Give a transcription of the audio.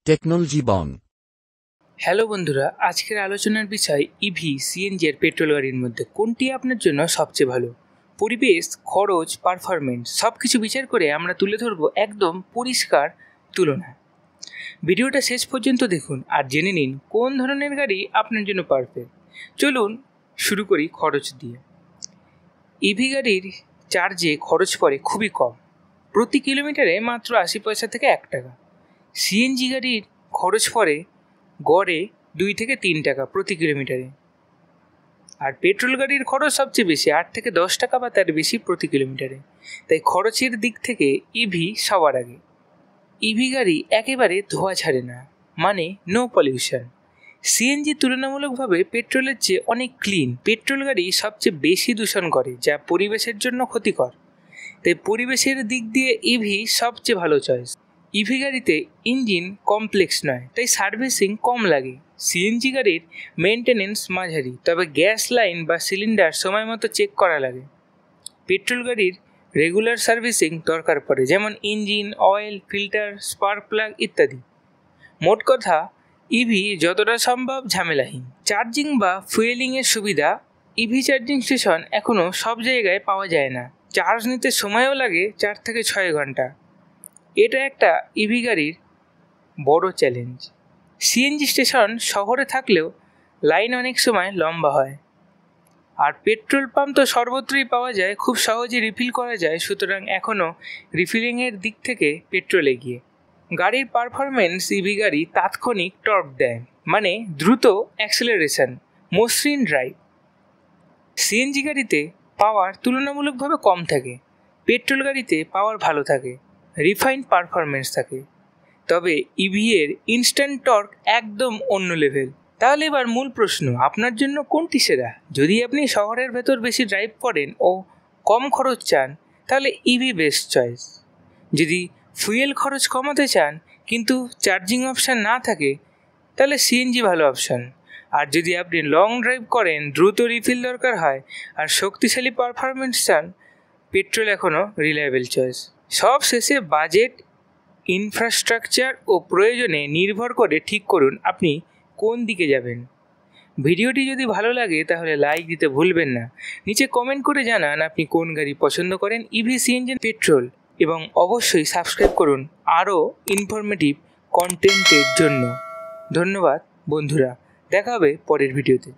Technology বং। Hello বন্ধুরা, আজকের আলোচনার বিষয় ইভি সিএনজি এর পেট্রোল গাড়ির মধ্যে কোনটি আপনার জন্য সবচেয়ে ভালো। পরিবেশ, খরচ, পারফরমেন্স সব কিছু বিচার করে আমরা তুলে ধরবো একদম পরিষ্কার তুলনা। ভিডিওটা শেষ পর্যন্ত দেখুন আর জেনে নিন কোন ধরনের গাড়ি আপনার জন্য পারফেক্ট। চলুন শুরু করি খরচ দিয়ে। ইভি গাড়ির চার্জে খরচ পড়ে খুবই কম, প্রতি কিলোমিটারে মাত্র 80 পয়সা থেকে 1 টাকা। সিএনজি গাড়ির খরচ পড়ে গড়ে 2 থেকে 3 টাকা প্রতি কিলোমিটারে, আর পেট্রোল গাড়ির খরচ সবচেয়ে বেশি, 8 থেকে 10 টাকা বা তার বেশি প্রতি কিলোমিটারে। তাই খরচের দিক থেকে ইভি সবার আগে। ইভি গাড়ি একেবারে ধোঁয়া ছাড়ে না, মানে নো পলিউশন। সিএনজি তুলনামূলকভাবে পেট্রোলের চেয়ে অনেক ক্লিন। পেট্রোল গাড়ি সবচেয়ে বেশি দূষণ করে, যা পরিবেশের জন্য ক্ষতিকর। তাই পরিবেশের দিক দিয়ে ইভি সবচেয়ে ভালো চয়েস। ইভি গাড়িতে ইঞ্জিন কমপ্লেক্স নয়, তাই সার্ভিসিং কম লাগে। সিএনজি গাড়ির মেনটেনেন্স মাঝারি, তবে গ্যাস লাইন বা সিলিন্ডার সময় মতো চেক করা লাগে। পেট্রোল গাড়ির রেগুলার সার্ভিসিং দরকার পড়ে, যেমন engine oil, filter, spark plug ইত্যাদি। মোট কথা, ইভি যতটা সম্ভব ঝামেলাহীন। চার্জিং বা ফুয়েলিংয়ের সুবিধা। ইভি চার্জিং স্টেশন এখনও সব জায়গায় পাওয়া যায় না, চার্জ নিতে সময়ও লাগে 4 থেকে 6 ঘন্টা। এটা একটা ইভি গাড়ির বড় চ্যালেঞ্জ। সিএনজি স্টেশন শহরে থাকলেও লাইন অনেক সময় লম্বা হয়, আর পেট্রোল পাম্প তো সর্বত্রই পাওয়া যায়, খুব সহজে রিফিল করা যায়। সুতরাং এখনও রিফিলিংয়ের দিক থেকে পেট্রোল এগিয়ে। গাড়ির পারফরমেন্স। ইভি গাড়ি তাৎক্ষণিক টর্ক দেয়, মানে দ্রুত অ্যাক্সেলারেশন, মসৃণ ড্রাইভ। সিএনজি গাড়িতে পাওয়ার তুলনামূলকভাবে কম থাকে, পেট্রোল গাড়িতে পাওয়ার ভালো থাকে, রিফাইন্ড পারফরমেন্স থাকে। তবে ইভি এর ইনস্ট্যান্ট টর্ক একদম অন্য লেভেল। তাহলে এবার মূল প্রশ্ন, আপনার জন্য কোনটি সেরা? যদি আপনি শহরের ভেতর বেশি ড্রাইভ করেন ও কম খরচ চান, তাহলে ইভি বেস্ট চয়েস। যদি ফুয়েল খরচ কমাতে চান কিন্তু চার্জিং অপশান না থাকে, তাহলে সিএনজি ভালো অপশান। আর যদি আপনি লং ড্রাইভ করেন, দ্রুত রিফিল দরকার হয় আর শক্তিশালী পারফরমেন্স চান, পেট্রোল এখনও রিলায়েবল চয়েস। সব শেষে বাজেট, ইনফ্রাস্ট্রাকচার ও প্রয়োজনে নির্ভর করে ঠিক করুন আপনি কোন দিকে যাবেন। ভিডিওটি যদি ভালো লাগে তাহলে লাইক দিতে ভুলবেন না। নিচে কমেন্ট করে জানান আপনি কোন গাড়ি পছন্দ করেন, ইভি, সিএনজি, পেট্রোল। এবং অবশ্যই সাবস্ক্রাইব করুন আরও ইনফরমেটিভ কন্টেন্টের জন্য। ধন্যবাদ বন্ধুরা, দেখা হবে পরের ভিডিওতে।